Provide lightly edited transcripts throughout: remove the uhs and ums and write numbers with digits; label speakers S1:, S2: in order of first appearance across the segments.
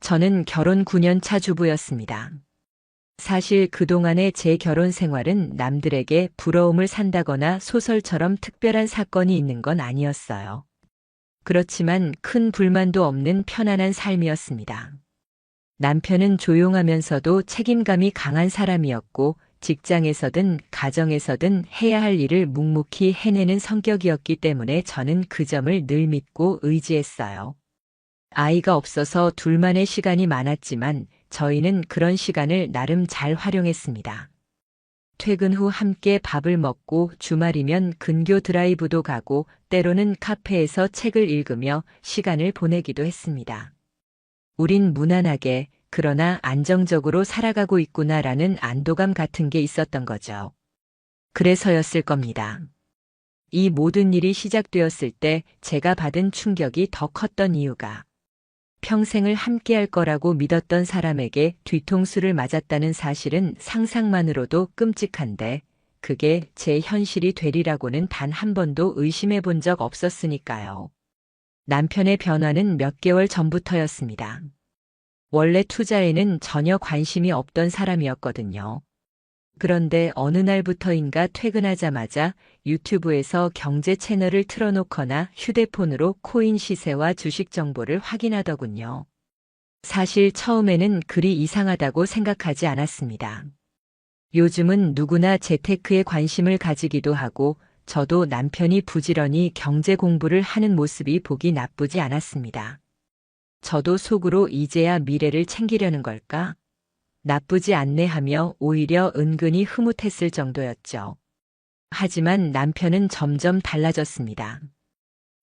S1: 저는 결혼 9년 차 주부였습니다. 사실 그동안의 제 결혼 생활은 남들에게 부러움을 산다거나 소설처럼 특별한 사건이 있는 건 아니었어요. 그렇지만 큰 불만도 없는 편안한 삶이었습니다. 남편은 조용하면서도 책임감이 강한 사람이었고 직장에서든 가정에서든 해야 할 일을 묵묵히 해내는 성격이었기 때문에 저는 그 점을 늘 믿고 의지했어요. 아이가 없어서 둘만의 시간이 많았지만 저희는 그런 시간을 나름 잘 활용했습니다. 퇴근 후 함께 밥을 먹고 주말이면 근교 드라이브도 가고 때로는 카페에서 책을 읽으며 시간을 보내기도 했습니다. 우린 무난하게 그러나 안정적으로 살아가고 있구나라는 안도감 같은 게 있었던 거죠. 그래서였을 겁니다. 이 모든 일이 시작되었을 때 제가 받은 충격이 더 컸던 이유가 평생을 함께할 거라고 믿었던 사람에게 뒤통수를 맞았다는 사실은 상상만으로도 끔찍한데 그게 제 현실이 되리라고는 단 한 번도 의심해 본 적 없었으니까요. 남편의 변화는 몇 개월 전부터였습니다. 원래 투자에는 전혀 관심이 없던 사람이었거든요. 그런데 어느 날부터인가 퇴근하자마자 유튜브에서 경제 채널을 틀어놓거나 휴대폰으로 코인 시세와 주식 정보를 확인하더군요. 사실 처음에는 그리 이상하다고 생각하지 않았습니다. 요즘은 누구나 재테크에 관심을 가지기도 하고 저도 남편이 부지런히 경제 공부를 하는 모습이 보기 나쁘지 않았습니다. 저도 속으로 이제야 미래를 챙기려는 걸까? 나쁘지 않네 하며 오히려 은근히 흐뭇했을 정도였죠. 하지만 남편은 점점 달라졌습니다.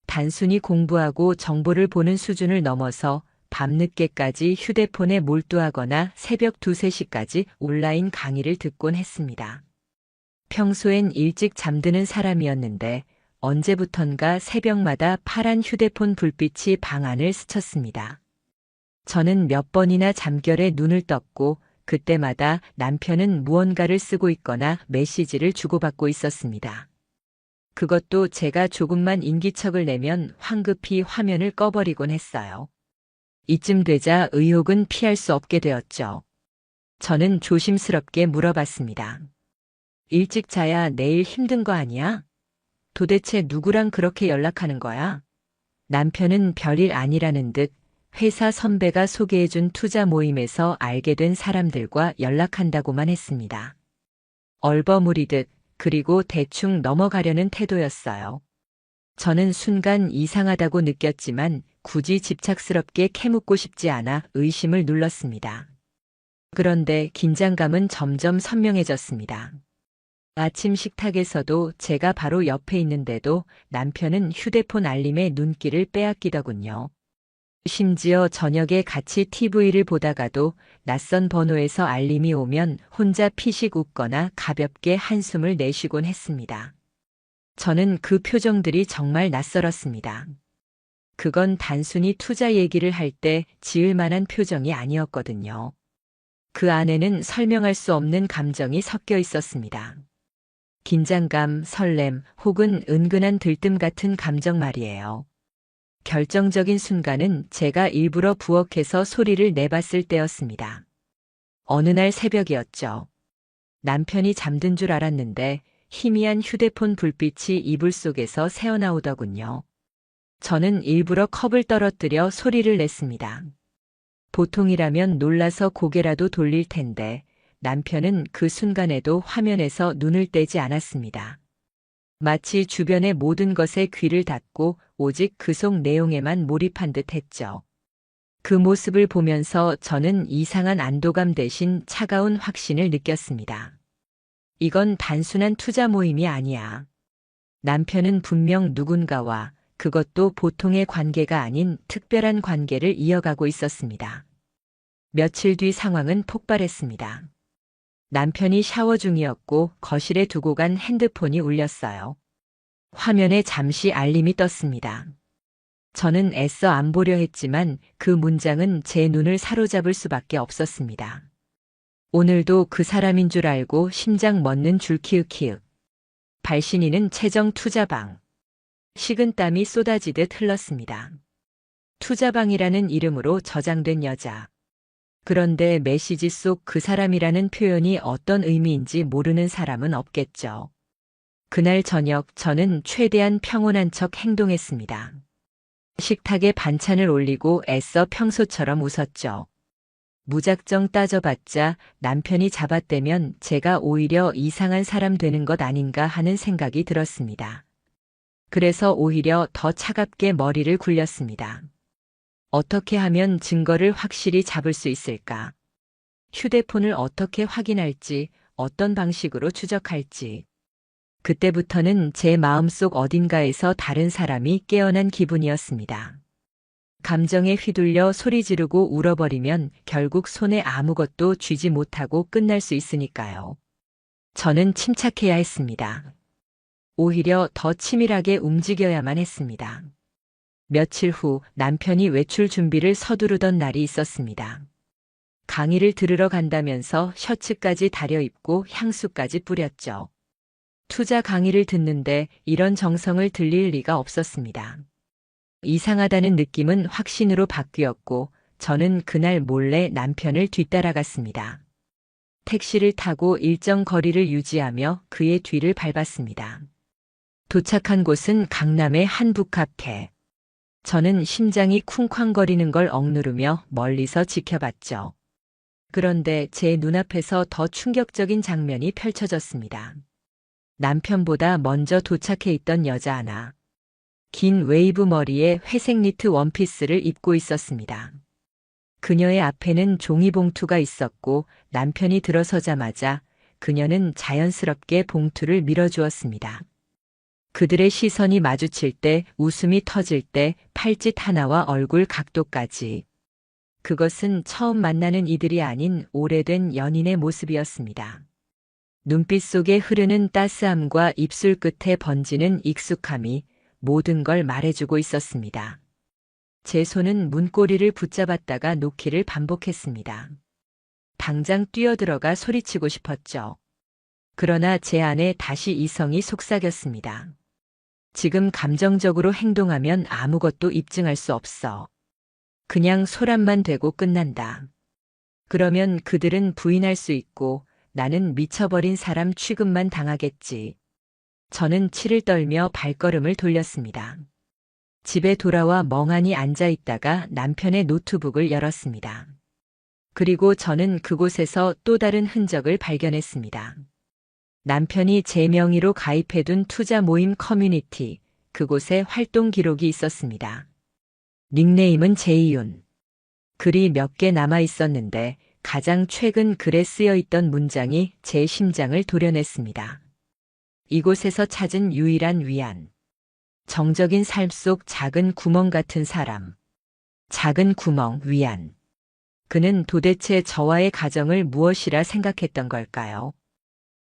S1: 단순히 공부하고 정보를 보는 수준을 넘어서 밤늦게까지 휴대폰에 몰두하거나 새벽 2, 3시까지 온라인 강의를 듣곤 했습니다. 평소엔 일찍 잠드는 사람이었는데 언제부턴가 새벽마다 파란 휴대폰 불빛이 방 안을 스쳤습니다. 저는 몇 번이나 잠결에 눈을 떴고 그때마다 남편은 무언가를 쓰고 있거나 메시지를 주고받고 있었습니다. 그것도 제가 조금만 인기척을 내면 황급히 화면을 꺼버리곤 했어요. 이쯤 되자 의혹은 피할 수 없게 되었죠. 저는 조심스럽게 물어봤습니다. 일찍 자야 내일 힘든 거 아니야? 도대체 누구랑 그렇게 연락하는 거야? 남편은 별일 아니라는 듯 회사 선배가 소개해준 투자 모임에서 알게 된 사람들과 연락한다고만 했습니다. 얼버무리듯 그리고 대충 넘어가려는 태도였어요. 저는 순간 이상하다고 느꼈지만 굳이 집착스럽게 캐묻고 싶지 않아 의심을 눌렀습니다. 그런데 긴장감은 점점 선명해졌습니다. 아침 식탁에서도 제가 바로 옆에 있는데도 남편은 휴대폰 알림에 눈길을 빼앗기더군요. 심지어 저녁에 같이 TV를 보다가도 낯선 번호에서 알림이 오면 혼자 피식 웃거나 가볍게 한숨을 내쉬곤 했습니다. 저는 그 표정들이 정말 낯설었습니다. 그건 단순히 투자 얘기를 할 때 지을 만한 표정이 아니었거든요. 그 안에는 설명할 수 없는 감정이 섞여 있었습니다. 긴장감, 설렘, 혹은 은근한 들뜸 같은 감정 말이에요. 결정적인 순간은 제가 일부러 부엌에서 소리를 내봤을 때였습니다. 어느 날 새벽이었죠. 남편이 잠든 줄 알았는데 희미한 휴대폰 불빛이 이불 속에서 새어나오더군요. 저는 일부러 컵을 떨어뜨려 소리를 냈습니다. 보통이라면 놀라서 고개라도 돌릴 텐데 남편은 그 순간에도 화면에서 눈을 떼지 않았습니다. 마치 주변의 모든 것에 귀를 닫고 오직 그 속 내용에만 몰입한 듯 했죠. 그 모습을 보면서 저는 이상한 안도감 대신 차가운 확신을 느꼈습니다. 이건 단순한 투자 모임이 아니야. 남편은 분명 누군가와 그것도 보통의 관계가 아닌 특별한 관계를 이어가고 있었습니다. 며칠 뒤 상황은 폭발했습니다. 남편이 샤워 중이었고 거실에 두고 간 핸드폰이 울렸어요. 화면에 잠시 알림이 떴습니다. 저는 애써 안 보려 했지만 그 문장은 제 눈을 사로잡을 수밖에 없었습니다. 오늘도 그 사람인 줄 알고 심장 멎는 줄 키읔키읔. 발신인은 최정 투자방. 식은땀이 쏟아지듯 흘렀습니다. 투자방이라는 이름으로 저장된 여자. 그런데 메시지 속 그 사람이라는 표현이 어떤 의미인지 모르는 사람은 없겠죠. 그날 저녁 저는 최대한 평온한 척 행동했습니다. 식탁에 반찬을 올리고 애써 평소처럼 웃었죠. 무작정 따져봤자 남편이 잡아떼면 제가 오히려 이상한 사람 되는 것 아닌가 하는 생각이 들었습니다. 그래서 오히려 더 차갑게 머리를 굴렸습니다. 어떻게 하면 증거를 확실히 잡을 수 있을까? 휴대폰을 어떻게 확인할지, 어떤 방식으로 추적할지. 그때부터는 제 마음속 어딘가에서 다른 사람이 깨어난 기분이었습니다. 감정에 휘둘려 소리 지르고 울어버리면 결국 손에 아무것도 쥐지 못하고 끝날 수 있으니까요. 저는 침착해야 했습니다. 오히려 더 치밀하게 움직여야만 했습니다. 며칠 후 남편이 외출 준비를 서두르던 날이 있었습니다. 강의를 들으러 간다면서 셔츠까지 다려입고 향수까지 뿌렸죠. 투자 강의를 듣는데 이런 정성을 들릴 리가 없었습니다. 이상하다는 느낌은 확신으로 바뀌었고 저는 그날 몰래 남편을 뒤따라갔습니다. 택시를 타고 일정 거리를 유지하며 그의 뒤를 밟았습니다. 도착한 곳은 강남의 한 북카페. 저는 심장이 쿵쾅거리는 걸 억누르며 멀리서 지켜봤죠. 그런데 제 눈앞에서 더 충격적인 장면이 펼쳐졌습니다. 남편보다 먼저 도착해 있던 여자 하나. 긴 웨이브 머리에 회색 니트 원피스를 입고 있었습니다. 그녀의 앞에는 종이봉투가 있었고 남편이 들어서자마자 그녀는 자연스럽게 봉투를 밀어주었습니다. 그들의 시선이 마주칠 때, 웃음이 터질 때, 팔짓 하나와 얼굴 각도까지. 그것은 처음 만나는 이들이 아닌 오래된 연인의 모습이었습니다. 눈빛 속에 흐르는 따스함과 입술 끝에 번지는 익숙함이 모든 걸 말해주고 있었습니다. 제 손은 문고리를 붙잡았다가 놓기를 반복했습니다. 당장 뛰어들어가 소리치고 싶었죠. 그러나 제 안에 다시 이성이 속삭였습니다. 지금 감정적으로 행동하면 아무것도 입증할 수 없어. 그냥 소란만 되고 끝난다. 그러면 그들은 부인할 수 있고 나는 미쳐버린 사람 취급만 당하겠지. 저는 치를 떨며 발걸음을 돌렸습니다. 집에 돌아와 멍하니 앉아 있다가 남편의 노트북을 열었습니다. 그리고 저는 그곳에서 또 다른 흔적을 발견했습니다. 남편이 제 명의로 가입해둔 투자 모임 커뮤니티, 그곳에 활동 기록이 있었습니다. 닉네임은 제이윤. 글이 몇 개 남아 있었는데 가장 최근 글에 쓰여 있던 문장이 제 심장을 도려냈습니다. 이곳에서 찾은 유일한 위안. 정적인 삶 속 작은 구멍 같은 사람. 작은 구멍, 위안. 그는 도대체 저와의 가정을 무엇이라 생각했던 걸까요?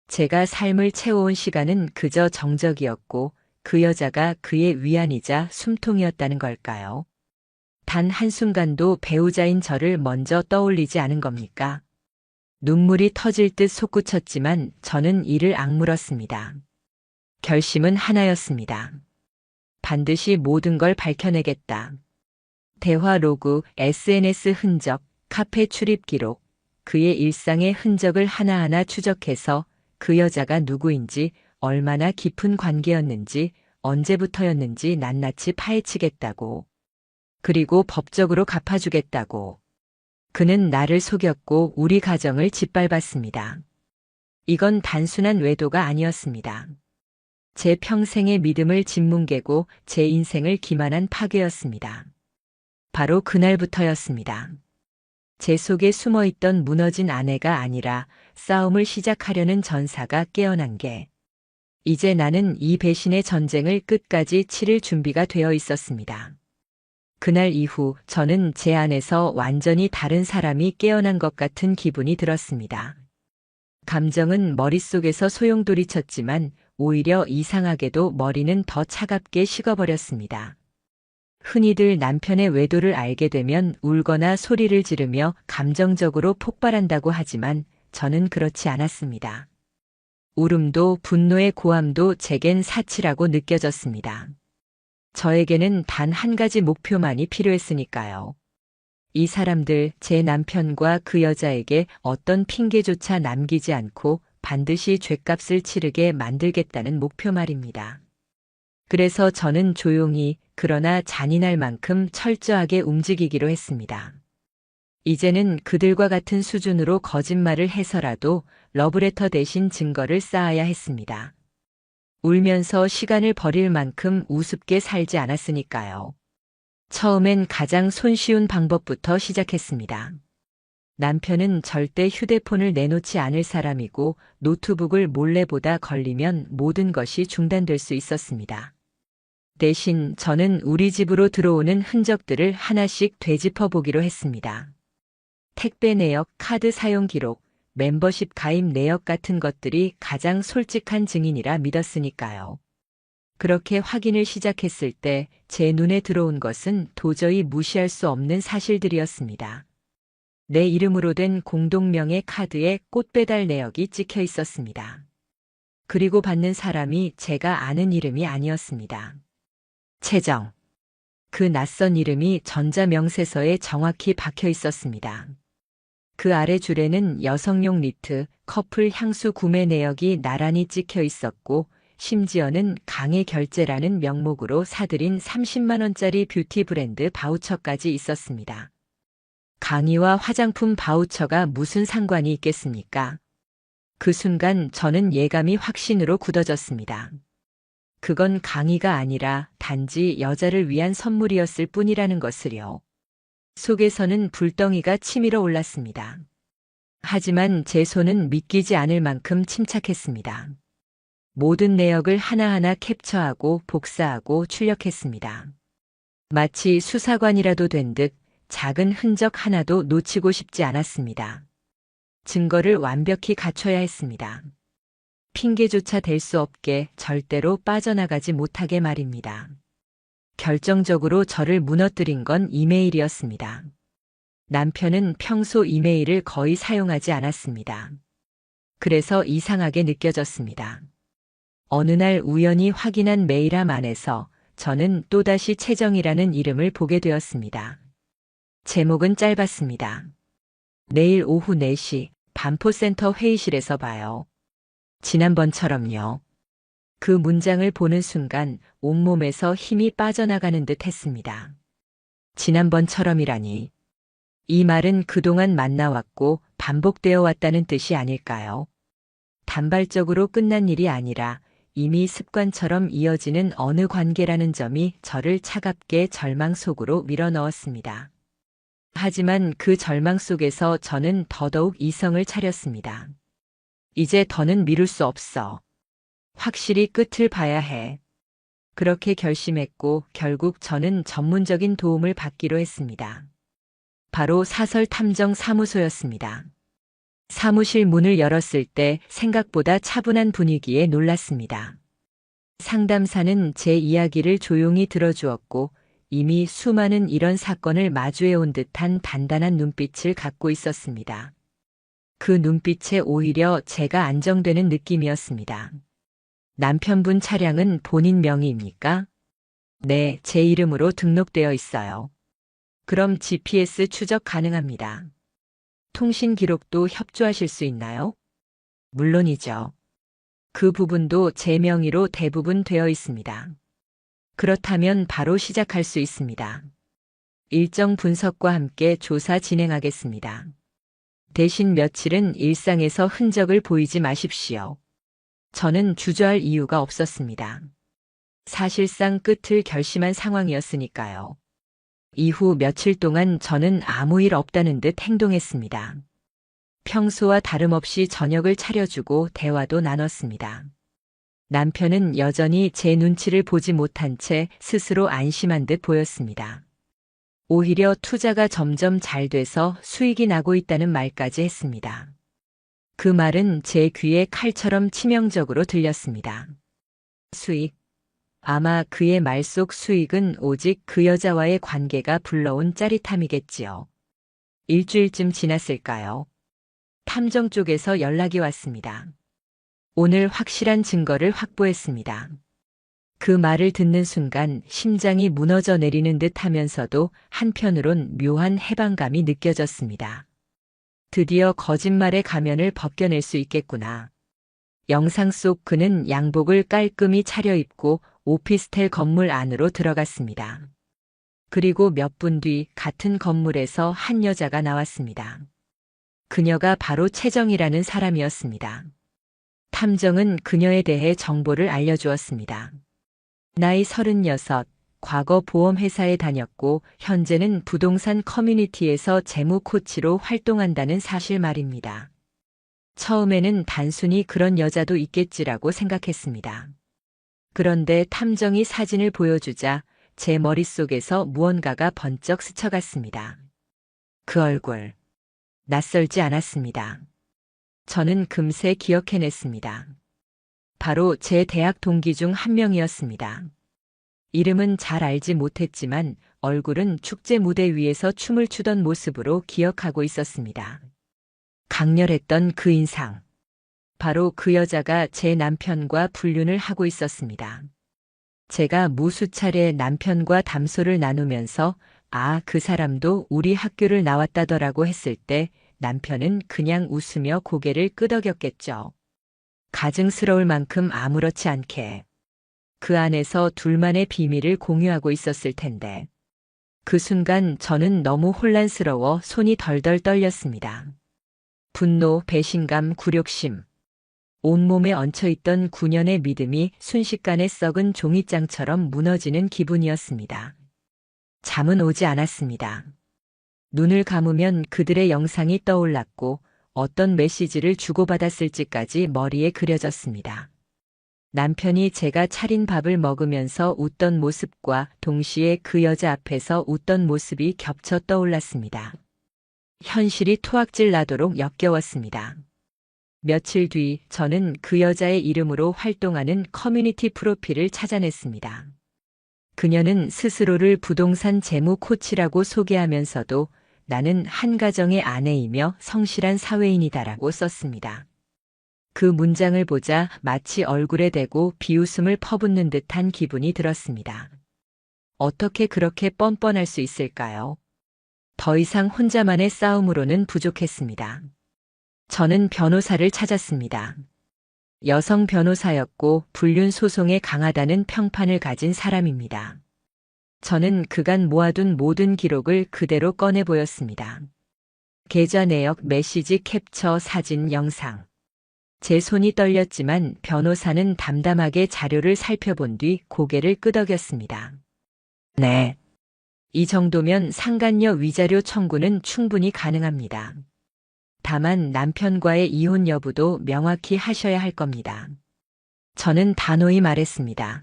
S1: 제가 삶을 채워온 시간은 그저 정적이었고 그 여자가 그의 위안이자 숨통이었다는 걸까요? 단 한순간도 배우자인 저를 먼저 떠올리지 않은 겁니까? 눈물이 터질 듯 솟구쳤지만 저는 이를 악물었습니다. 결심은 하나였습니다. 반드시 모든 걸 밝혀내겠다. 대화 로그, SNS 흔적, 카페 출입 기록, 그의 일상의 흔적을 하나하나 추적해서 그 여자가 누구인지, 얼마나 깊은 관계였는지, 언제부터였는지 낱낱이 파헤치겠다고. 그리고 법적으로 갚아주겠다고. 그는 나를 속였고 우리 가정을 짓밟았습니다. 이건 단순한 외도가 아니었습니다. 제 평생의 믿음을 짓뭉개고 제 인생을 기만한 파괴였습니다. 바로 그날부터였습니다. 제 속에 숨어있던 무너진 아내가 아니라 싸움을 시작하려는 전사가 깨어난 게 이제 나는 이 배신의 전쟁을 끝까지 치를 준비가 되어 있었습니다. 그날 이후 저는 제 안에서 완전히 다른 사람이 깨어난 것 같은 기분이 들었습니다. 감정은 머릿속에서 소용돌이쳤지만 오히려 이상하게도 머리는 더 차갑게 식어버렸습니다. 흔히들 남편의 외도를 알게 되면 울거나 소리를 지르며 감정적으로 폭발한다고 하지만 저는 그렇지 않았습니다. 울음도 분노의 고함도 제겐 사치라고 느껴졌습니다. 저에게는 단 한 가지 목표만이 필요했으니까요. 이 사람들 제 남편과 그 여자에게 어떤 핑계조차 남기지 않고 반드시 죗값을 치르게 만들겠다는 목표 말입니다. 그래서 저는 조용히 그러나 잔인할 만큼 철저하게 움직이기로 했습니다. 이제는 그들과 같은 수준으로 거짓말을 해서라도 러브레터 대신 증거를 쌓아야 했습니다. 울면서 시간을 버릴 만큼 우습게 살지 않았으니까요. 처음엔 가장 손쉬운 방법부터 시작했습니다. 남편은 절대 휴대폰을 내놓지 않을 사람이고 노트북을 몰래 보다 걸리면 모든 것이 중단될 수 있었습니다. 대신 저는 우리 집으로 들어오는 흔적들을 하나씩 되짚어 보기로 했습니다. 택배 내역, 카드 사용 기록, 멤버십 가입 내역 같은 것들이 가장 솔직한 증인이라 믿었으니까요. 그렇게 확인을 시작했을 때 제 눈에 들어온 것은 도저히 무시할 수 없는 사실들이었습니다. 내 이름으로 된 공동명의 카드에 꽃배달 내역이 찍혀 있었습니다. 그리고 받는 사람이 제가 아는 이름이 아니었습니다. 채정. 그 낯선 이름이 전자명세서에 정확히 박혀 있었습니다. 그 아래 줄에는 여성용 니트, 커플 향수 구매 내역이 나란히 찍혀 있었고 심지어는 강의 결제라는 명목으로 사들인 30만 원짜리 뷰티 브랜드 바우처까지 있었습니다. 강의와 화장품 바우처가 무슨 상관이 있겠습니까? 그 순간 저는 예감이 확신으로 굳어졌습니다. 그건 강의가 아니라 단지 여자를 위한 선물이었을 뿐이라는 것을요. 속에서는 불덩이가 치밀어 올랐습니다. 하지만 제 손은 믿기지 않을 만큼 침착했습니다. 모든 내역을 하나하나 캡처하고 복사하고 출력했습니다. 마치 수사관이라도 된 듯 작은 흔적 하나도 놓치고 싶지 않았습니다. 증거를 완벽히 갖춰야 했습니다. 핑계조차 댈 수 없게 절대로 빠져나가지 못하게 말입니다. 결정적으로 저를 무너뜨린 건 이메일이었습니다. 남편은 평소 이메일을 거의 사용하지 않았습니다. 그래서 이상하게 느껴졌습니다. 어느 날 우연히 확인한 메일함 안에서 저는 또다시 채정이라는 이름을 보게 되었습니다. 제목은 짧았습니다. 내일 오후 4시 반포센터 회의실에서 봐요. 지난번처럼요. 그 문장을 보는 순간 온몸에서 힘이 빠져나가는 듯 했습니다. 지난번처럼이라니. 이 말은 그동안 만나왔고 반복되어 왔다는 뜻이 아닐까요? 단발적으로 끝난 일이 아니라 이미 습관처럼 이어지는 어느 관계라는 점이 저를 차갑게 절망 속으로 밀어넣었습니다. 하지만 그 절망 속에서 저는 더더욱 이성을 차렸습니다. 이제 더는 미룰 수 없어. 확실히 끝을 봐야 해. 그렇게 결심했고 결국 저는 전문적인 도움을 받기로 했습니다. 바로 사설 탐정 사무소였습니다. 사무실 문을 열었을 때 생각보다 차분한 분위기에 놀랐습니다. 상담사는 제 이야기를 조용히 들어주었고 이미 수많은 이런 사건을 마주해온 듯한 단단한 눈빛을 갖고 있었습니다. 그 눈빛에 오히려 제가 안정되는 느낌이었습니다. 남편분 차량은 본인 명의입니까? 네, 제 이름으로 등록되어 있어요. 그럼 GPS 추적 가능합니다. 통신 기록도 협조하실 수 있나요? 물론이죠. 그 부분도 제 명의로 대부분 되어 있습니다. 그렇다면 바로 시작할 수 있습니다. 일정 분석과 함께 조사 진행하겠습니다. 대신 며칠은 일상에서 흔적을 보이지 마십시오. 저는 주저할 이유가 없었습니다. 사실상 끝을 결심한 상황이었으니까요. 이후 며칠 동안 저는 아무 일 없다는 듯 행동했습니다. 평소와 다름없이 저녁을 차려주고 대화도 나눴습니다. 남편은 여전히 제 눈치를 보지 못한 채 스스로 안심한 듯 보였습니다. 오히려 투자가 점점 잘 돼서 수익이 나고 있다는 말까지 했습니다. 그 말은 제 귀에 칼처럼 치명적으로 들렸습니다. 수익. 아마 그의 말 속 수익은 오직 그 여자와의 관계가 불러온 짜릿함이겠지요. 일주일쯤 지났을까요? 탐정 쪽에서 연락이 왔습니다. 오늘 확실한 증거를 확보했습니다. 그 말을 듣는 순간 심장이 무너져 내리는 듯 하면서도 한편으론 묘한 해방감이 느껴졌습니다. 드디어 거짓말의 가면을 벗겨낼 수 있겠구나. 영상 속 그는 양복을 깔끔히 차려입고 오피스텔 건물 안으로 들어갔습니다. 그리고 몇 분 뒤 같은 건물에서 한 여자가 나왔습니다. 그녀가 바로 채정이라는 사람이었습니다. 탐정은 그녀에 대해 정보를 알려주었습니다. 나이 36, 과거 보험회사에 다녔고 현재는 부동산 커뮤니티에서 재무 코치로 활동한다는 사실 말입니다. 처음에는 단순히 그런 여자도 있겠지라고 생각했습니다. 그런데 탐정이 사진을 보여주자 제 머릿속에서 무언가가 번쩍 스쳐갔습니다. 그 얼굴. 낯설지 않았습니다. 저는 금세 기억해냈습니다. 바로 제 대학 동기 중 한 명이었습니다. 이름은 잘 알지 못했지만 얼굴은 축제 무대 위에서 춤을 추던 모습으로 기억하고 있었습니다. 강렬했던 그 인상. 바로 그 여자가 제 남편과 불륜을 하고 있었습니다. 제가 무수 차례 남편과 담소를 나누면서 그 사람도 우리 학교를 나왔다더라고 했을 때 남편은 그냥 웃으며 고개를 끄덕였겠죠. 가증스러울 만큼 아무렇지 않게. 그 안에서 둘만의 비밀을 공유하고 있었을 텐데. 그 순간 저는 너무 혼란스러워 손이 덜덜 떨렸습니다. 분노, 배신감, 굴욕심. 온몸에 얹혀있던 9년의 믿음이 순식간에 썩은 종이장처럼 무너지는 기분이었습니다. 잠은 오지 않았습니다. 눈을 감으면 그들의 영상이 떠올랐고 어떤 메시지를 주고받았을지까지 머리에 그려졌습니다. 남편이 제가 차린 밥을 먹으면서 웃던 모습과 동시에 그 여자 앞에서 웃던 모습이 겹쳐 떠올랐습니다. 현실이 토악질 나도록 역겨웠습니다. 며칠 뒤 저는 그 여자의 이름으로 활동하는 커뮤니티 프로필을 찾아냈습니다. 그녀는 스스로를 부동산 재무 코치라고 소개하면서도 나는 한 가정의 아내이며 성실한 사회인이다라고 썼습니다. 그 문장을 보자 마치 얼굴에 대고 비웃음을 퍼붓는 듯한 기분이 들었습니다. 어떻게 그렇게 뻔뻔할 수 있을까요? 더 이상 혼자만의 싸움으로는 부족했습니다. 저는 변호사를 찾았습니다. 여성 변호사였고 불륜 소송에 강하다는 평판을 가진 사람입니다. 저는 그간 모아둔 모든 기록을 그대로 꺼내 보였습니다. 계좌 내역, 메시지 캡처, 사진, 영상. 제 손이 떨렸지만 변호사는 담담하게 자료를 살펴본 뒤 고개를 끄덕였습니다. 네. 이 정도면 상간녀 위자료 청구는 충분히 가능합니다. 다만 남편과의 이혼 여부도 명확히 하셔야 할 겁니다. 저는 단호히 말했습니다.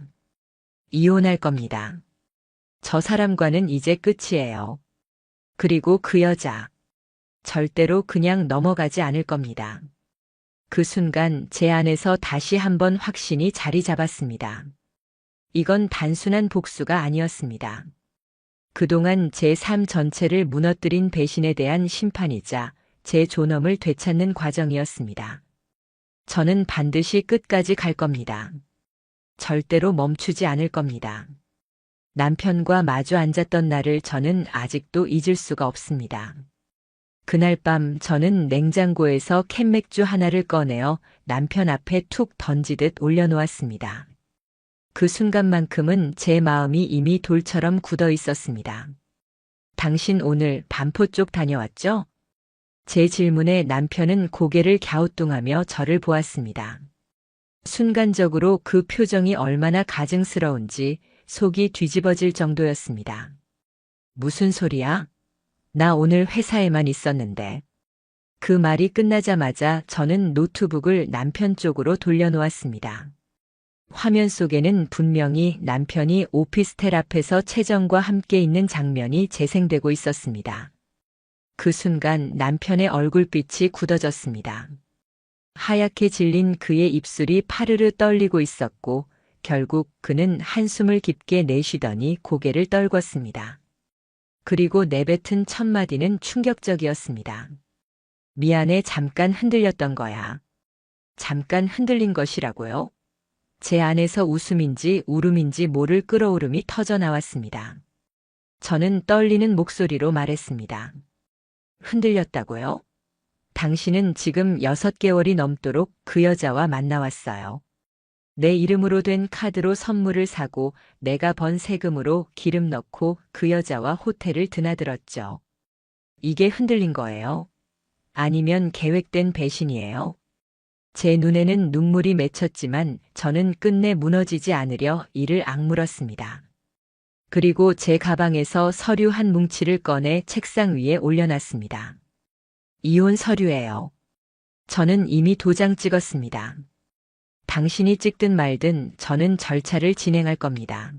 S1: 이혼할 겁니다. 저 사람과는 이제 끝이에요. 그리고 그 여자. 절대로 그냥 넘어가지 않을 겁니다. 그 순간 제 안에서 다시 한번 확신이 자리 잡았습니다. 이건 단순한 복수가 아니었습니다. 그동안 제 삶 전체를 무너뜨린 배신에 대한 심판이자 제 존엄을 되찾는 과정이었습니다. 저는 반드시 끝까지 갈 겁니다. 절대로 멈추지 않을 겁니다. 남편과 마주 앉았던 날을 저는 아직도 잊을 수가 없습니다. 그날 밤 저는 냉장고에서 캔맥주 하나를 꺼내어 남편 앞에 툭 던지듯 올려놓았습니다. 그 순간만큼은 제 마음이 이미 돌처럼 굳어 있었습니다. 당신 오늘 반포 쪽 다녀왔죠? 제 질문에 남편은 고개를 갸우뚱하며 저를 보았습니다. 순간적으로 그 표정이 얼마나 가증스러운지 속이 뒤집어질 정도였습니다. 무슨 소리야? 나 오늘 회사에만 있었는데. 그 말이 끝나자마자 저는 노트북을 남편 쪽으로 돌려놓았습니다. 화면 속에는 분명히 남편이 오피스텔 앞에서 채정과 함께 있는 장면이 재생되고 있었습니다. 그 순간 남편의 얼굴빛이 굳어졌습니다. 하얗게 질린 그의 입술이 파르르 떨리고 있었고 결국 그는 한숨을 깊게 내쉬더니 고개를 떨궜습니다. 그리고 내뱉은 첫 마디는 충격적이었습니다. 미안해, 잠깐 흔들렸던 거야. 잠깐 흔들린 것이라고요? 제 안에서 웃음인지 울음인지 모를 끓어오름이 터져 나왔습니다. 저는 떨리는 목소리로 말했습니다. 흔들렸다고요? 당신은 지금 6개월이 넘도록 그 여자와 만나왔어요. 내 이름으로 된 카드로 선물을 사고 내가 번 세금으로 기름 넣고 그 여자와 호텔을 드나들었죠. 이게 흔들린 거예요? 아니면 계획된 배신이에요? 제 눈에는 눈물이 맺혔지만 저는 끝내 무너지지 않으려 이를 악물었습니다. 그리고 제 가방에서 서류 한 뭉치를 꺼내 책상 위에 올려놨습니다. 이혼 서류예요. 저는 이미 도장 찍었습니다. 당신이 찍든 말든 저는 절차를 진행할 겁니다.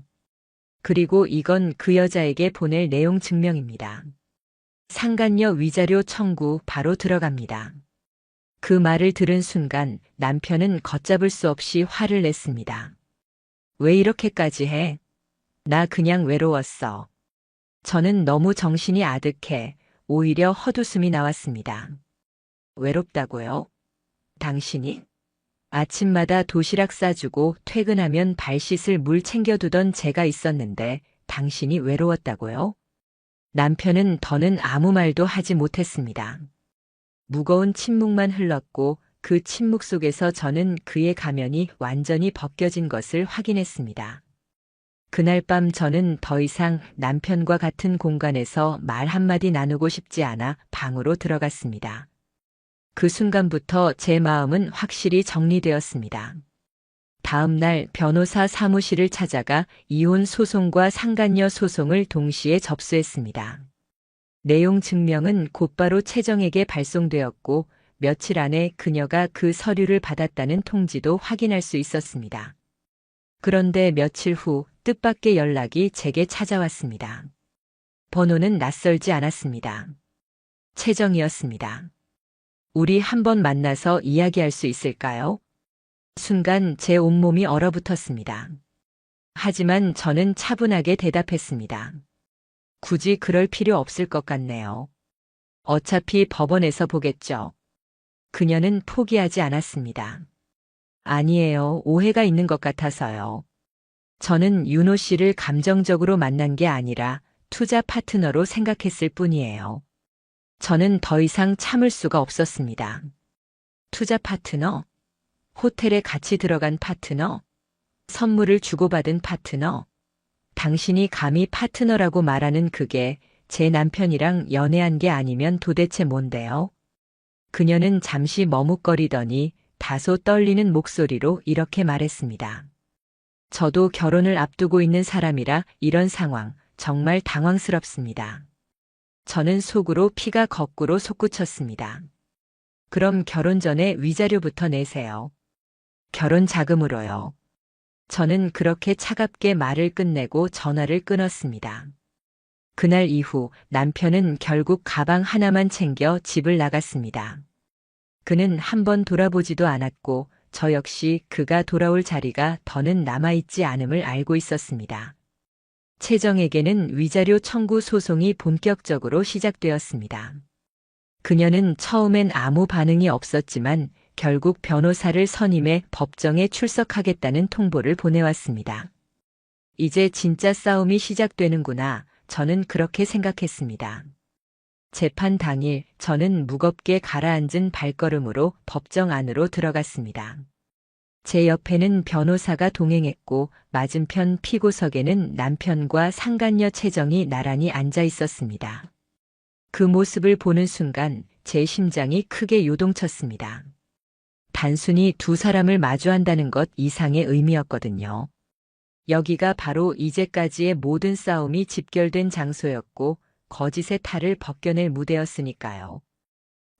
S1: 그리고 이건 그 여자에게 보낼 내용 증명입니다. 상간녀 위자료 청구 바로 들어갑니다. 그 말을 들은 순간 남편은 걷잡을 수 없이 화를 냈습니다. 왜 이렇게까지 해? 나 그냥 외로웠어. 저는 너무 정신이 아득해 오히려 헛웃음이 나왔습니다. 외롭다고요? 당신이? 아침마다 도시락 싸주고 퇴근하면 발 씻을 물 챙겨두던 제가 있었는데 당신이 외로웠다고요? 남편은 더는 아무 말도 하지 못했습니다. 무거운 침묵만 흘렀고 그 침묵 속에서 저는 그의 가면이 완전히 벗겨진 것을 확인했습니다. 그날 밤 저는 더 이상 남편과 같은 공간에서 말 한마디 나누고 싶지 않아 방으로 들어갔습니다. 그 순간부터 제 마음은 확실히 정리되었습니다. 다음 날 변호사 사무실을 찾아가 이혼 소송과 상간녀 소송을 동시에 접수했습니다. 내용 증명은 곧바로 채정에게 발송되었고 며칠 안에 그녀가 그 서류를 받았다는 통지도 확인할 수 있었습니다. 그런데 며칠 후 뜻밖의 연락이 제게 찾아왔습니다. 번호는 낯설지 않았습니다. 채정이었습니다. 우리 한번 만나서 이야기할 수 있을까요? 순간 제 온몸이 얼어붙었습니다. 하지만 저는 차분하게 대답했습니다. 굳이 그럴 필요 없을 것 같네요. 어차피 법원에서 보겠죠. 그녀는 포기하지 않았습니다. 아니에요. 오해가 있는 것 같아서요. 저는 윤호 씨를 감정적으로 만난 게 아니라 투자 파트너로 생각했을 뿐이에요. 저는 더 이상 참을 수가 없었습니다. 투자 파트너? 호텔에 같이 들어간 파트너? 선물을 주고받은 파트너? 당신이 감히 파트너라고 말하는 그게 제 남편이랑 연애한 게 아니면 도대체 뭔데요? 그녀는 잠시 머뭇거리더니 다소 떨리는 목소리로 이렇게 말했습니다. 저도 결혼을 앞두고 있는 사람이라 이런 상황 정말 당황스럽습니다. 저는 속으로 피가 거꾸로 솟구쳤습니다. 그럼 결혼 전에 위자료부터 내세요. 결혼 자금으로요. 저는 그렇게 차갑게 말을 끝내고 전화를 끊었습니다. 그날 이후 남편은 결국 가방 하나만 챙겨 집을 나갔습니다. 그는 한 번 돌아보지도 않았고 저 역시 그가 돌아올 자리가 더는 남아있지 않음을 알고 있었습니다. 채정에게는 위자료 청구 소송이 본격적으로 시작되었습니다. 그녀는 처음엔 아무 반응이 없었지만 결국 변호사를 선임해 법정에 출석하겠다는 통보를 보내왔습니다. 이제 진짜 싸움이 시작되는구나. 저는 그렇게 생각했습니다. 재판 당일 저는 무겁게 가라앉은 발걸음으로 법정 안으로 들어갔습니다. 제 옆에는 변호사가 동행했고 맞은편 피고석에는 남편과 상간녀 채정이 나란히 앉아 있었습니다. 그 모습을 보는 순간 제 심장이 크게 요동쳤습니다. 단순히 두 사람을 마주한다는 것 이상의 의미였거든요. 여기가 바로 이제까지의 모든 싸움이 집결된 장소였고 거짓의 탈을 벗겨낼 무대였으니까요.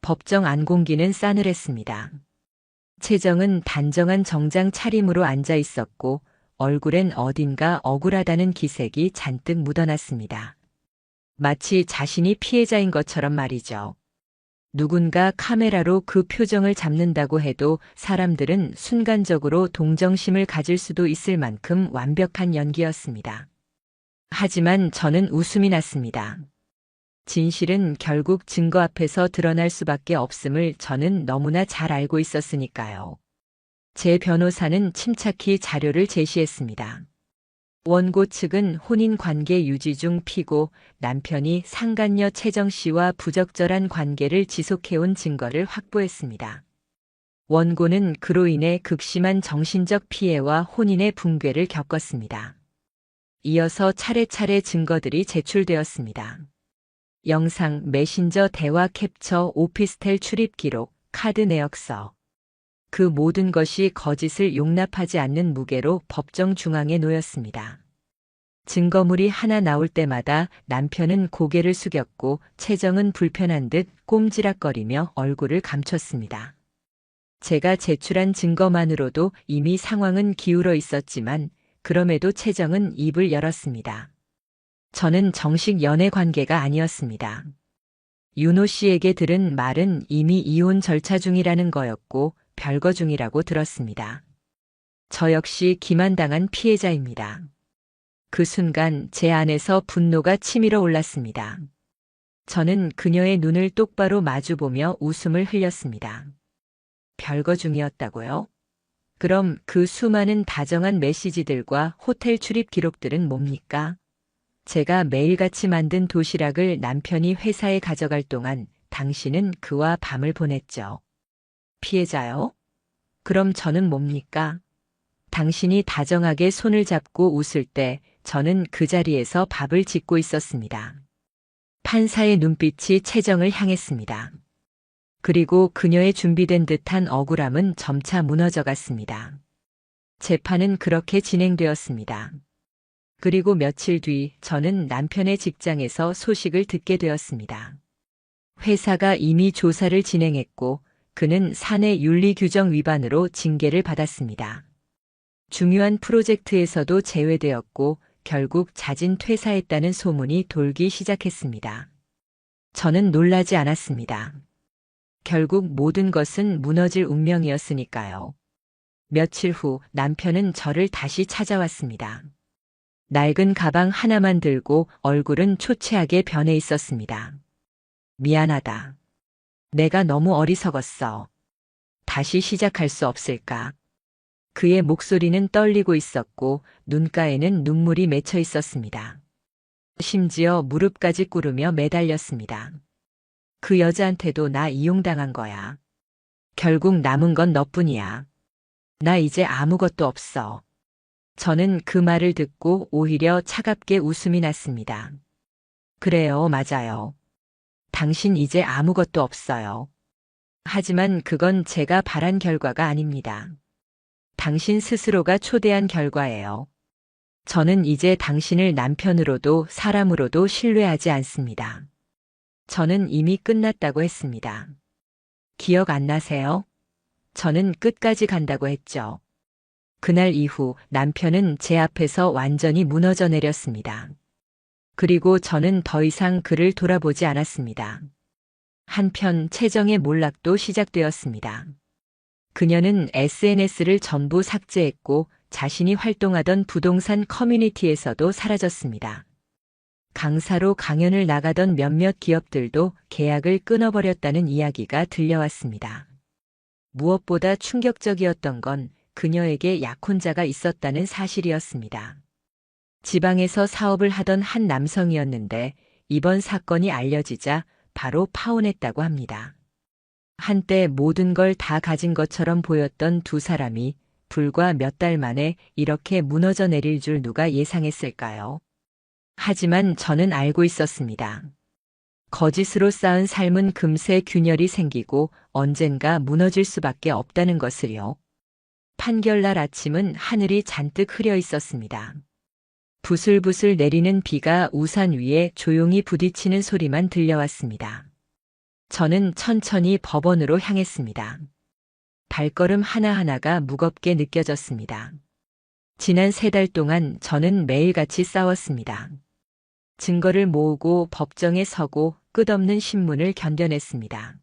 S1: 법정 안공기는 싸늘했습니다. 채정은 단정한 정장 차림으로 앉아 있었고 얼굴엔 어딘가 억울하다는 기색이 잔뜩 묻어났습니다. 마치 자신이 피해자인 것처럼 말이죠. 누군가 카메라로 그 표정을 잡는다고 해도 사람들은 순간적으로 동정심을 가질 수도 있을 만큼 완벽한 연기였습니다. 하지만 저는 웃음이 났습니다. 진실은 결국 증거 앞에서 드러날 수밖에 없음을 저는 너무나 잘 알고 있었으니까요. 제 변호사는 침착히 자료를 제시했습니다. 원고 측은 혼인 관계 유지 중 피고 남편이 상간녀 채정 씨와 부적절한 관계를 지속해온 증거를 확보했습니다. 원고는 그로 인해 극심한 정신적 피해와 혼인의 붕괴를 겪었습니다. 이어서 차례차례 증거들이 제출되었습니다. 영상, 메신저 대화 캡처, 오피스텔 출입 기록, 카드 내역서. 그 모든 것이 거짓을 용납하지 않는 무게로 법정 중앙에 놓였습니다. 증거물이 하나 나올 때마다 남편은 고개를 숙였고 채정은 불편한 듯 꼼지락거리며 얼굴을 감췄습니다. 제가 제출한 증거만으로도 이미 상황은 기울어 있었지만 그럼에도 채정은 입을 열었습니다. 저는 정식 연애 관계가 아니었습니다. 윤호 씨에게 들은 말은 이미 이혼 절차 중이라는 거였고 별거 중이라고 들었습니다. 저 역시 기만당한 피해자입니다. 그 순간 제 안에서 분노가 치밀어 올랐습니다. 저는 그녀의 눈을 똑바로 마주보며 웃음을 흘렸습니다. 별거 중이었다고요? 그럼 그 수많은 다정한 메시지들과 호텔 출입 기록들은 뭡니까? 제가 매일같이 만든 도시락을 남편이 회사에 가져갈 동안 당신은 그와 밤을 보냈죠. 피해자요? 그럼 저는 뭡니까? 당신이 다정하게 손을 잡고 웃을 때 저는 그 자리에서 밥을 짓고 있었습니다. 판사의 눈빛이 채정을 향했습니다. 그리고 그녀의 준비된 듯한 억울함은 점차 무너져 갔습니다. 재판은 그렇게 진행되었습니다. 그리고 며칠 뒤 저는 남편의 직장에서 소식을 듣게 되었습니다. 회사가 이미 조사를 진행했고 그는 사내 윤리 규정 위반으로 징계를 받았습니다. 중요한 프로젝트에서도 제외되었고 결국 자진 퇴사했다는 소문이 돌기 시작했습니다. 저는 놀라지 않았습니다. 결국 모든 것은 무너질 운명이었으니까요. 며칠 후 남편은 저를 다시 찾아왔습니다. 낡은 가방 하나만 들고 얼굴은 초췌하게 변해 있었습니다. 미안하다. 내가 너무 어리석었어. 다시 시작할 수 없을까? 그의 목소리는 떨리고 있었고 눈가에는 눈물이 맺혀 있었습니다. 심지어 무릎까지 꿇으며 매달렸습니다. 그 여자한테도 나 이용당한 거야. 결국 남은 건 너뿐이야. 나 이제 아무것도 없어. 저는 그 말을 듣고 오히려 차갑게 웃음이 났습니다. 그래요, 맞아요. 당신 이제 아무것도 없어요. 하지만 그건 제가 바란 결과가 아닙니다. 당신 스스로가 초대한 결과예요. 저는 이제 당신을 남편으로도 사람으로도 신뢰하지 않습니다. 저는 이미 끝났다고 했습니다. 기억 안 나세요? 저는 끝까지 간다고 했죠. 그날 이후 남편은 제 앞에서 완전히 무너져 내렸습니다. 그리고 저는 더 이상 그를 돌아보지 않았습니다. 한편 채정의 몰락도 시작되었습니다. 그녀는 SNS를 전부 삭제했고 자신이 활동하던 부동산 커뮤니티에서도 사라졌습니다. 강사로 강연을 나가던 몇몇 기업들도 계약을 끊어버렸다는 이야기가 들려왔습니다. 무엇보다 충격적이었던 건 그녀에게 약혼자가 있었다는 사실이었습니다. 지방에서 사업을 하던 한 남성이었는데 이번 사건이 알려지자 바로 파혼했다고 합니다. 한때 모든 걸 다 가진 것처럼 보였던 두 사람이 불과 몇 달 만에 이렇게 무너져 내릴 줄 누가 예상했을까요? 하지만 저는 알고 있었습니다. 거짓으로 쌓은 삶은 금세 균열이 생기고 언젠가 무너질 수밖에 없다는 것을요. 판결날 아침은 하늘이 잔뜩 흐려 있었습니다. 부슬부슬 내리는 비가 우산 위에 조용히 부딪히는 소리만 들려왔습니다. 저는 천천히 법원으로 향했습니다. 발걸음 하나하나가 무겁게 느껴졌습니다. 지난 3달 동안 저는 매일같이 싸웠습니다. 증거를 모으고 법정에 서고 끝없는 신문을 견뎌냈습니다.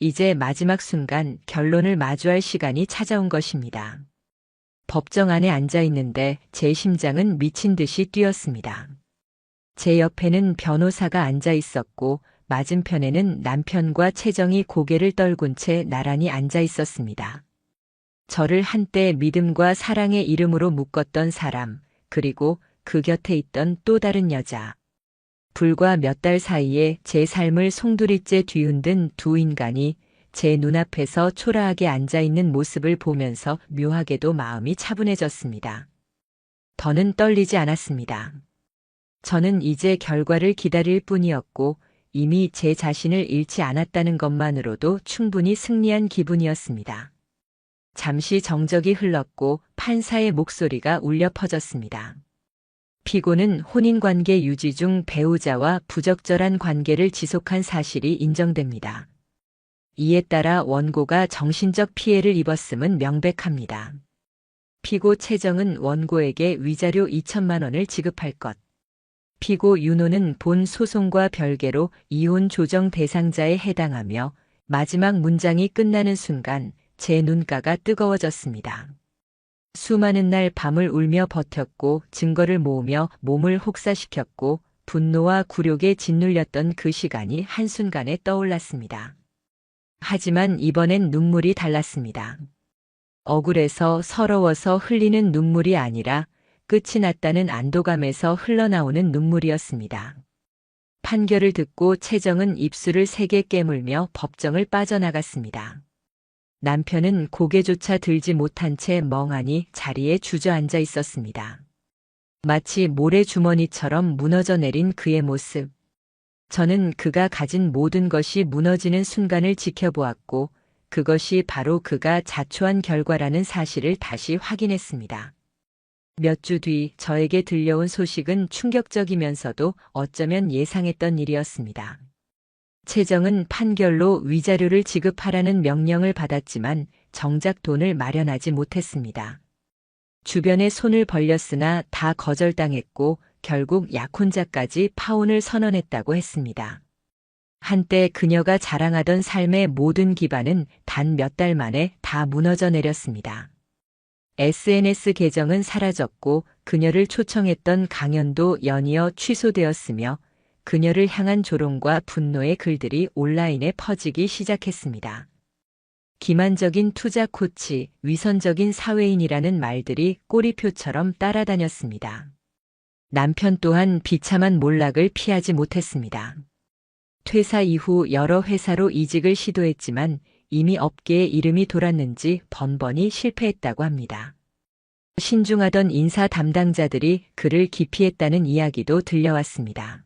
S1: 이제 마지막 순간 결론을 마주할 시간이 찾아온 것입니다. 법정 안에 앉아 있는데 제 심장은 미친 듯이 뛰었습니다. 제 옆에는 변호사가 앉아 있었고 맞은편에는 남편과 채정이 고개를 떨군 채 나란히 앉아 있었습니다. 저를 한때 믿음과 사랑의 이름으로 묶었던 사람, 그리고 그 곁에 있던 또 다른 여자. 불과 몇 달 사이에 제 삶을 송두리째 뒤흔든 두 인간이 제 눈앞에서 초라하게 앉아있는 모습을 보면서 묘하게도 마음이 차분해졌습니다. 더는 떨리지 않았습니다. 저는 이제 결과를 기다릴 뿐이었고 이미 제 자신을 잃지 않았다는 것만으로도 충분히 승리한 기분이었습니다. 잠시 정적이 흘렀고 판사의 목소리가 울려 퍼졌습니다. 피고는 혼인관계 유지 중 배우자와 부적절한 관계를 지속한 사실이 인정됩니다. 이에 따라 원고가 정신적 피해를 입었음은 명백합니다. 피고 최정은 원고에게 위자료 2천만 원을 지급할 것. 피고 윤호는 본 소송과 별개로 이혼 조정 대상자에 해당하며 마지막 문장이 끝나는 순간 제 눈가가 뜨거워졌습니다. 수많은 날 밤을 울며 버텼고 증거를 모으며 몸을 혹사시켰고 분노와 굴욕에 짓눌렸던 그 시간이 한순간에 떠올랐습니다. 하지만 이번엔 눈물이 달랐습니다. 억울해서 서러워서 흘리는 눈물이 아니라 끝이 났다는 안도감에서 흘러나오는 눈물이었습니다. 판결을 듣고 최정은 입술을 세게 깨물며 법정을 빠져나갔습니다. 남편은 고개조차 들지 못한 채 멍하니 자리에 주저앉아 있었습니다. 마치 모래주머니처럼 무너져 내린 그의 모습. 저는 그가 가진 모든 것이 무너지는 순간을 지켜보았고 그것이 바로 그가 자초한 결과라는 사실을 다시 확인했습니다. 몇 주 뒤 저에게 들려온 소식은 충격적이면서도 어쩌면 예상했던 일이었습니다. 최정은 판결로 위자료를 지급하라는 명령을 받았지만 정작 돈을 마련하지 못했습니다. 주변에 손을 벌렸으나 다 거절당했고 결국 약혼자까지 파혼을 선언했다고 했습니다. 한때 그녀가 자랑하던 삶의 모든 기반은 단 몇 달 만에 다 무너져 내렸습니다. SNS 계정은 사라졌고 그녀를 초청했던 강연도 연이어 취소되었으며 그녀를 향한 조롱과 분노의 글들이 온라인에 퍼지기 시작했습니다. 기만적인 투자 코치, 위선적인 사회인이라는 말들이 꼬리표처럼 따라다녔습니다. 남편 또한 비참한 몰락을 피하지 못했습니다. 퇴사 이후 여러 회사로 이직을 시도했지만 이미 업계에 이름이 돌았는지 번번이 실패했다고 합니다. 신중하던 인사 담당자들이 그를 기피했다는 이야기도 들려왔습니다.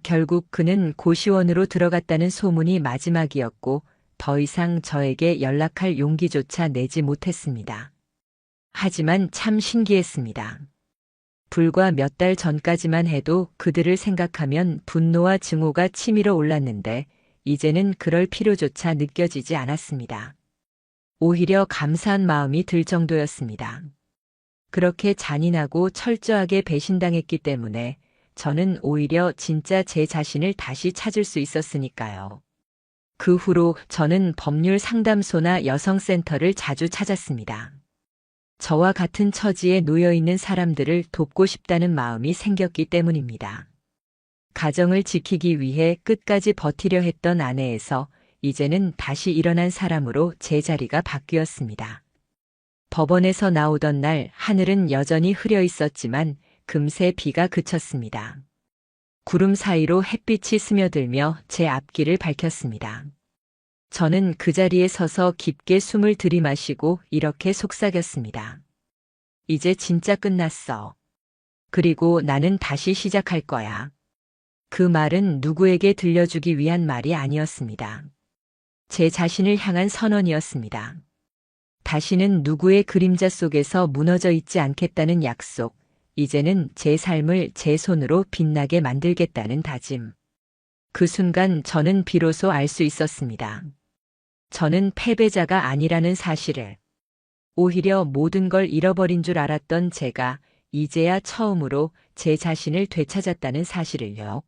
S1: 결국 그는 고시원으로 들어갔다는 소문이 마지막이었고 더 이상 저에게 연락할 용기조차 내지 못했습니다. 하지만 참 신기했습니다. 불과 몇 달 전까지만 해도 그들을 생각하면 분노와 증오가 치밀어 올랐는데 이제는 그럴 필요조차 느껴지지 않았습니다. 오히려 감사한 마음이 들 정도였습니다. 그렇게 잔인하고 철저하게 배신당했기 때문에 저는 오히려 진짜 제 자신을 다시 찾을 수 있었으니까요. 그 후로 저는 법률 상담소나 여성센터를 자주 찾았습니다. 저와 같은 처지에 놓여 있는 사람들을 돕고 싶다는 마음이 생겼기 때문입니다. 가정을 지키기 위해 끝까지 버티려 했던 아내에서 이제는 다시 일어난 사람으로 제 자리가 바뀌었습니다. 법원에서 나오던 날 하늘은 여전히 흐려 있었지만 금세 비가 그쳤습니다. 구름 사이로 햇빛이 스며들며 제 앞길을 밝혔습니다. 저는 그 자리에 서서 깊게 숨을 들이마시고 이렇게 속삭였습니다. 이제 진짜 끝났어. 그리고 나는 다시 시작할 거야. 그 말은 누구에게 들려주기 위한 말이 아니었습니다. 제 자신을 향한 선언이었습니다. 다시는 누구의 그림자 속에서 무너져 있지 않겠다는 약속, 이제는 제 삶을 제 손으로 빛나게 만들겠다는 다짐. 그 순간 저는 비로소 알 수 있었습니다. 저는 패배자가 아니라는 사실을. 오히려 모든 걸 잃어버린 줄 알았던 제가 이제야 처음으로 제 자신을 되찾았다는 사실을요.